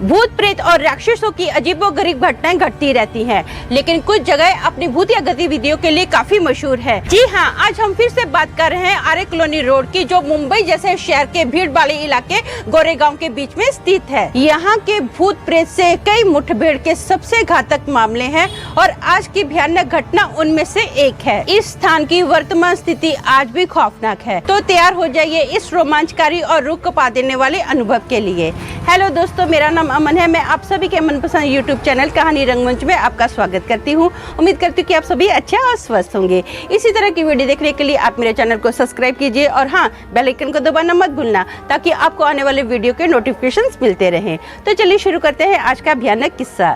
भूत प्रेत और राक्षसों की अजीबोगरीब घटनाएं घटती रहती हैं, लेकिन कुछ जगह अपनी भूतिया गतिविधियों के लिए काफी मशहूर है। जी हाँ, आज हम फिर से बात कर रहे हैं आर्य कॉलोनी रोड की, जो मुंबई जैसे शहर के भीड़ वाले इलाके गोरेगांव के बीच में स्थित है। यहाँ के भूत प्रेत से कई मुठभेड़ के सबसे घातक मामले हैं और आज की भयानक घटना उनमें से एक है। इस स्थान की वर्तमान स्थिति आज भी खौफनाक है। तो तैयार हो जाइए इस रोमांचकारी और रूह कपा देने वाले अनुभव के लिए। हेलो दोस्तों, मेरा नाम अमन है। मैं आप सभी के मनपसंद यूट्यूब चैनल कहानी रंगमंच में आपका स्वागत करती हूँ। उम्मीद करती हूँ कि आप सभी अच्छे और स्वस्थ होंगे। इसी तरह की वीडियो देखने के लिए आप मेरे चैनल को सब्सक्राइब कीजिए और हाँ, बेल आइकन को दबाना मत भूलना, ताकि आपको आने वाले वीडियो के नोटिफिकेशंस मिलते रहें। तो चलिए शुरू करते हैं आज का भयानक किस्सा।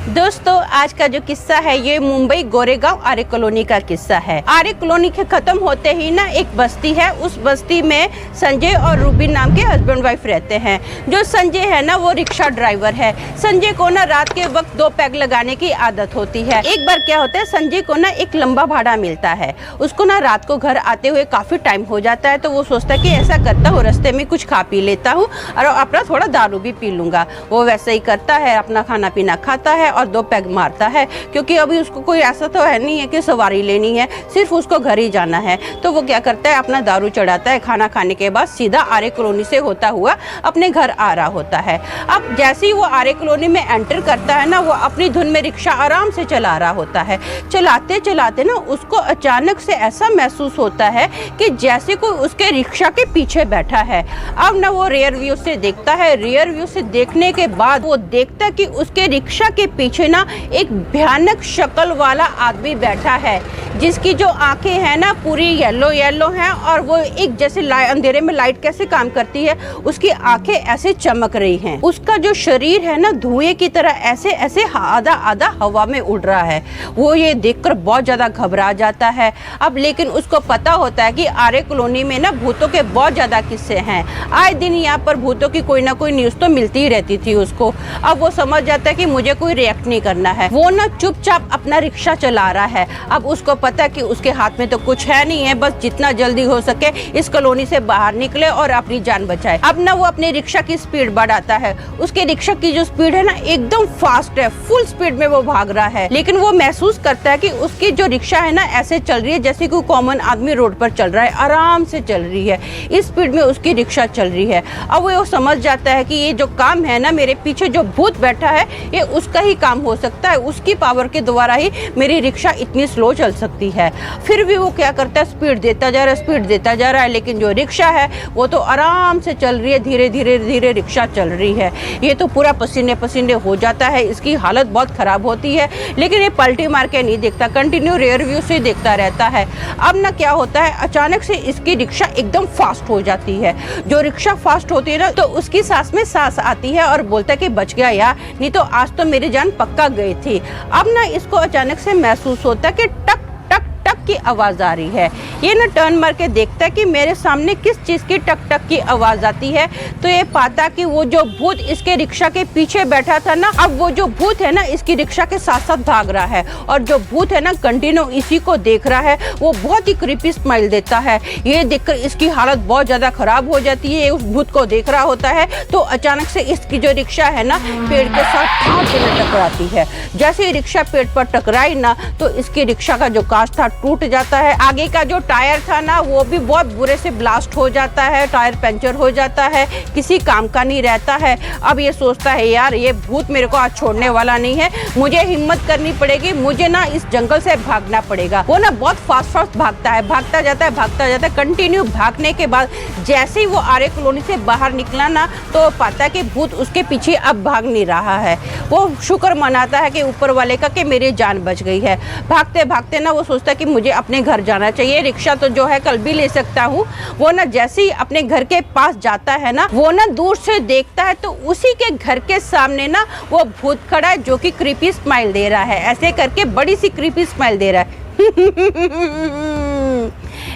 दोस्तों, आज का जो किस्सा है ये मुंबई गोरेगांव आर्य कॉलोनी का किस्सा है। आर्य कॉलोनी के खत्म होते ही ना एक बस्ती है। उस बस्ती में संजय और रूबी नाम के हस्बैंड वाइफ रहते हैं। जो संजय है ना, वो रिक्शा ड्राइवर है। संजय को ना रात के वक्त 2 पैग लगाने की आदत होती है। एक बार क्या होता है, संजय को ना एक लंबा भाड़ा मिलता है। उसको ना रात को घर आते हुए काफी टाइम हो जाता है, तो वो सोचता है कि ऐसा करता हूँ, रास्ते में कुछ खा पी लेता हूँ और अपना थोड़ा दारू भी पी लूंगा। वो वैसे ही करता है, अपना खाना पीना खाता है और 2 पैग मारता है, क्योंकि अभी उसको कोई ऐसा तो है नहीं है कि सवारी लेनी है, सिर्फ उसको घर ही जाना है। तो वो क्या करता है, अपना दारू चढ़ाता है। खाना खाने के बाद सीधा आर्य कॉलोनी से होता हुआ अपने घर आ रहा होता है। अब जैसे ही वो आर्य कॉलोनी में एंटर करता है ना, वो अपनी धुन में रिक्शा आराम से चला रहा होता है। चलाते चलाते ना उसको अचानक से ऐसा महसूस होता है कि जैसे कोई उसके रिक्शा के पीछे बैठा है। अब ना वो रियर व्यू से देखता है। रियर व्यू से देखने के बाद वो देखता है कि उसके रिक्शा के पीछे ना एक भयानक शक्ल वाला आदमी बैठा है, जिसकी जो आंखें हैं ना पूरी येलो येलो हैं, और वो एक जैसे अंधेरे में लाइट कैसे काम करती है, उसकी आंखें ऐसे चमक रही हैं। उसका जो शरीर है ना धुएं की तरह ऐसे ऐसे आधा आधा हवा में उड़ रहा है। वो ये देखकर बहुत ज्यादा घबरा जाता है। अब लेकिन उसको पता होता है कि आर्य कॉलोनी में ना भूतों के बहुत ज्यादा किस्से हैं। आए दिन यहाँ पर भूतों की कोई ना कोई न्यूज तो मिलती ही रहती थी उसको। अब वो समझ जाता है कि मुझे कोई रिएक्ट नहीं करना है। वो ना चुपचाप अपना रिक्शा चला रहा है। अब उसको पता है कि उसके हाथ में तो कुछ है नहीं है, बस जितना जल्दी हो सके इस कॉलोनी से बाहर निकले और अपनी जान बचाए। अब ना वो अपने रिक्शा की स्पीड बढ़ाता है। उसके रिक्शा की जो स्पीड है ना एकदम फास्ट है, फुल स्पीड में वो भाग रहा है। लेकिन वो महसूस करता है कि उसकी जो रिक्शा है ना ऐसे चल रही है जैसे कोई कॉमन आदमी रोड पर चल रहा है, आराम से चल रही है। इस स्पीड में उसकी रिक्शा चल रही है। अब वो समझ जाता है कि ये जो काम है ना, मेरे पीछे जो भूत बैठा है, ये उसका ही काम हो सकता है। उसकी पावर के द्वारा ही मेरी रिक्शा इतनी स्लो चल सकती है। फिर भी वो क्या करता है, स्पीड देता जा रहा है, स्पीड देता जा रहा है। लेकिन जो रिक्शा है वो तो आराम से चल रही है, धीरे धीरे धीरे रिक्शा चल रही है। ये तो पूरा पसीने पसीने हो जाता है, इसकी हालत बहुत खराब होती है। लेकिन ये पलटी मार के नहीं देखता, कंटिन्यू रियर व्यू से देखता रहता है। अब ना क्या होता है, अचानक से इसकी रिक्शा एकदम फास्ट हो जाती है। जो रिक्शा फास्ट होती है ना, तो उसकी सांस में सांस आती है और बोलता है कि बच गया यार, नहीं तो आज तो मेरी जान पक्का गई थी। अब ना इसको अचानक से महसूस होता है कि टक टक टक की आवाज आ रही है। ये ना टर्न मार के देखता है कि मेरे सामने किस चीज की टक टक की आवाज आती है। तो ये पाता कि वो जो भूत इसके रिक्शा के पीछे बैठा था ना, अब वो जो भूत है ना इसकी रिक्शा के साथ साथ भाग रहा है। और जो भूत है ना कंटिन्यू इसी को देख रहा है। वो बहुत ही क्रीपी स्माइल देता है। ये देखकर इसकी हालत बहुत ज्यादा खराब हो जाती है। उस भूत को देख रहा होता है तो अचानक से इसकी जो रिक्शा है ना पेड़ के साथ ठाट से टकराती है। जैसे ही रिक्शा पेड़ पर टकराई ना, तो इसकी रिक्शा का जो कांच था टूट जाता है। आगे का जो टायर था ना वो भी बहुत बुरे से ब्लास्ट हो जाता है, टायर पंचर हो जाता है, किसी काम का नहीं रहता है। अब ये सोचता है यार, ये भूत मेरे को आज छोड़ने वाला नहीं है, मुझे हिम्मत करनी पड़ेगी, मुझे ना इस जंगल से भागना पड़ेगा। वो ना बहुत फास्ट भागता है, भागता जाता है। कंटिन्यू भागने के बाद जैसे ही वो आर्य कॉलोनी से बाहर निकला ना, तो पाता है कि भूत उसके पीछे अब भाग नहीं रहा है। वो शुक्र मनाता है कि ऊपर वाले का कि मेरी जान बच गई है। भागते भागते ना वो सोचता है कि मुझे अपने घर जाना चाहिए, रिक्शा तो जो है कल भी ले सकता हूँ। वो ना जैसे ही अपने घर के पास जाता है ना, वो ना दूर से देखता है तो उसी के घर के सामने ना वो भूत खड़ा है, जो कि क्रीपी स्माइल दे रहा है। ऐसे करके बड़ी सी क्रीपी स्माइल दे रहा है।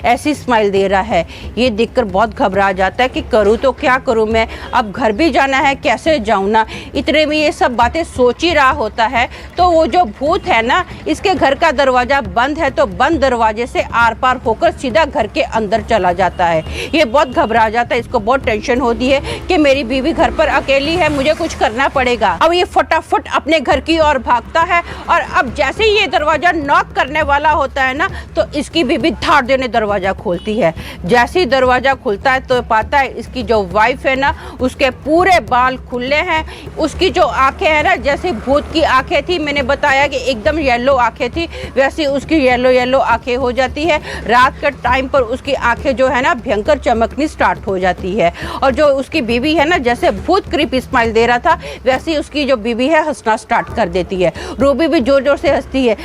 ऐसी स्माइल दे रहा है। ये देखकर बहुत घबरा जाता है कि करूँ तो क्या करूँ मैं, अब घर भी जाना है, कैसे जाऊँ ना। इतने में ये सब बातें सोच ही रहा होता है तो वो जो भूत है ना, इसके घर का दरवाजा बंद है तो बंद दरवाजे से आर पार होकर सीधा घर के अंदर चला जाता है। ये बहुत घबरा जाता है, इसको बहुत टेंशन होती है कि मेरी बीवी घर पर अकेली है, मुझे कुछ करना पड़ेगा। अब ये फटाफट अपने घर की ओर भागता है और अब जैसे ही ये दरवाजा नॉक करने वाला होता है ना, तो इसकी बीवी धाड़ देने दरवाजा खोलती है। जैसे ही दरवाजा खुलता है तो पाता है इसकी जो वाइफ है ना, उसके पूरे बाल खुले हैं, उसकी जो आंखें हैं ना, जैसे भूत की आंखें थी, मैंने बताया कि एकदम येलो आंखें थी, वैसी उसकी येलो येलो आंखें हो जाती है। रात के टाइम पर उसकी आंखें जो है ना भयंकर चमकनी स्टार्ट हो जाती है। और जो उसकी बीवी है ना, जैसे भूत क्रीपी स्माइल दे रहा था, वैसे उसकी जो बीवी है हंसना स्टार्ट कर देती है। रूबी भी जोर जोर से हंसती है।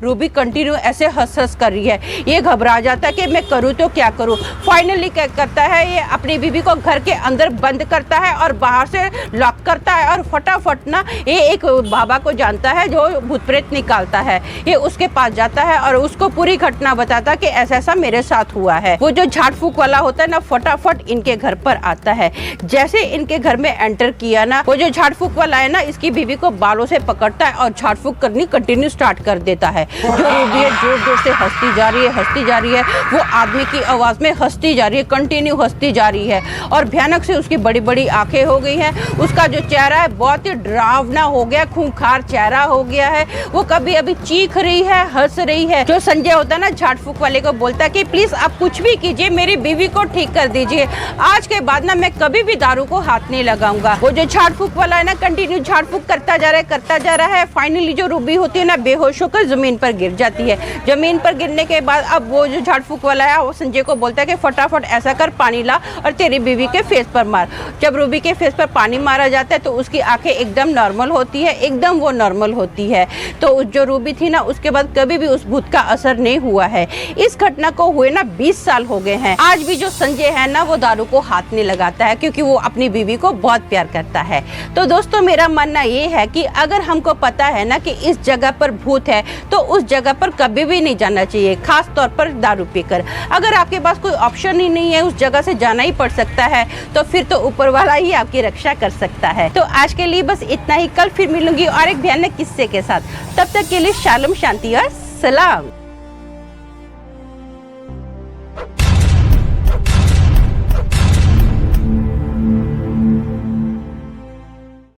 रूबी कंटिन्यू ऐसे हंस कर रही है। ये घबरा जाता है कि मैं करूँ तो क्या करूँ। फाइनली क्या करता है, ये अपनी बीवी को घर के अंदर बंद करता है और बाहर से लॉक करता है और फटाफट ना ये एक बाबा को जानता है जो भूत प्रेत निकालता है। ये उसके पास जाता है और उसको पूरी घटना बताता कि ऐसा ऐसा मेरे साथ हुआ है। वो जो झाड़ फूक वाला होता है ना, फटाफट इनके घर पर आता है। जैसे इनके घर में एंटर किया ना, वो जो झाड़ फूक वाला है ना, इसकी बीवी को बालों से पकड़ता है और झाड़ फूक करनी कंटिन्यू स्टार्ट कर देता है। जो रूबी है जोर जोर से हंसती जा रही है, हंसती जा रही है। वो आदमी की आवाज में हंसती जा रही है, कंटिन्यू हंसती जा रही है और भयानक से उसकी बड़ी बड़ी आंखें हो गई हैं। उसका जो चेहरा है बहुत ही डरावना हो गया, खूंखार चेहरा हो गया है। वो कभी अभी चीख रही है, हंस रही है। जो संजय होता है ना, झाड़ फूक वाले को बोलता है कि प्लीज आप कुछ भी कीजिए, मेरी बीवी को ठीक कर दीजिए। आज के बाद ना मैं कभी भी दारू को हाथ नहीं लगाऊंगा। वो जो झाड़ फूक वाला है ना, कंटिन्यू झाड़ फूक करता जा रहा है। फाइनली जो रूबी होती है ना, बेहोश होकर जमीन पर गिर जाती है। जमीन पर गिरने के बाद अब वो जो झाड़ फूक वाला है, वो संजय को बोलता है कि फटाफट ऐसा कर, पानी ला और तेरी बीवी के फेस पर मार। जब रूबी के फेस पर पानी मारा जाता है तो उसकी आंखें एकदम नॉर्मल होती है, एकदम वो नॉर्मल होती है। तो जो रूबी थी ना, उसके बाद कभी भी उस भूत का असर नहीं हुआ है। इस घटना को हुए ना 20 साल हो गए हैं। आज भी जो संजय है ना, वो दारू को हाथ नहीं लगाता है क्योंकि वो अपनी बीवी को बहुत प्यार करता है। तो दोस्तों, मेरा मानना ये है कि अगर हमको पता है ना कि इस जगह पर भूत है तो उस जगह पर कभी भी नहीं जाना चाहिए, खास तौर पर दारू पीकर। अगर आपके पास कोई ऑप्शन ही नहीं है, उस जगह से जाना ही पड़ सकता है, तो फिर तो ऊपर वाला ही आपकी रक्षा कर सकता है। तो आज के लिए बस इतना ही। कल फिर मिलूंगी और एक भयानक किस्से के साथ। तब तक के लिए शालोम, शांति और सलाम।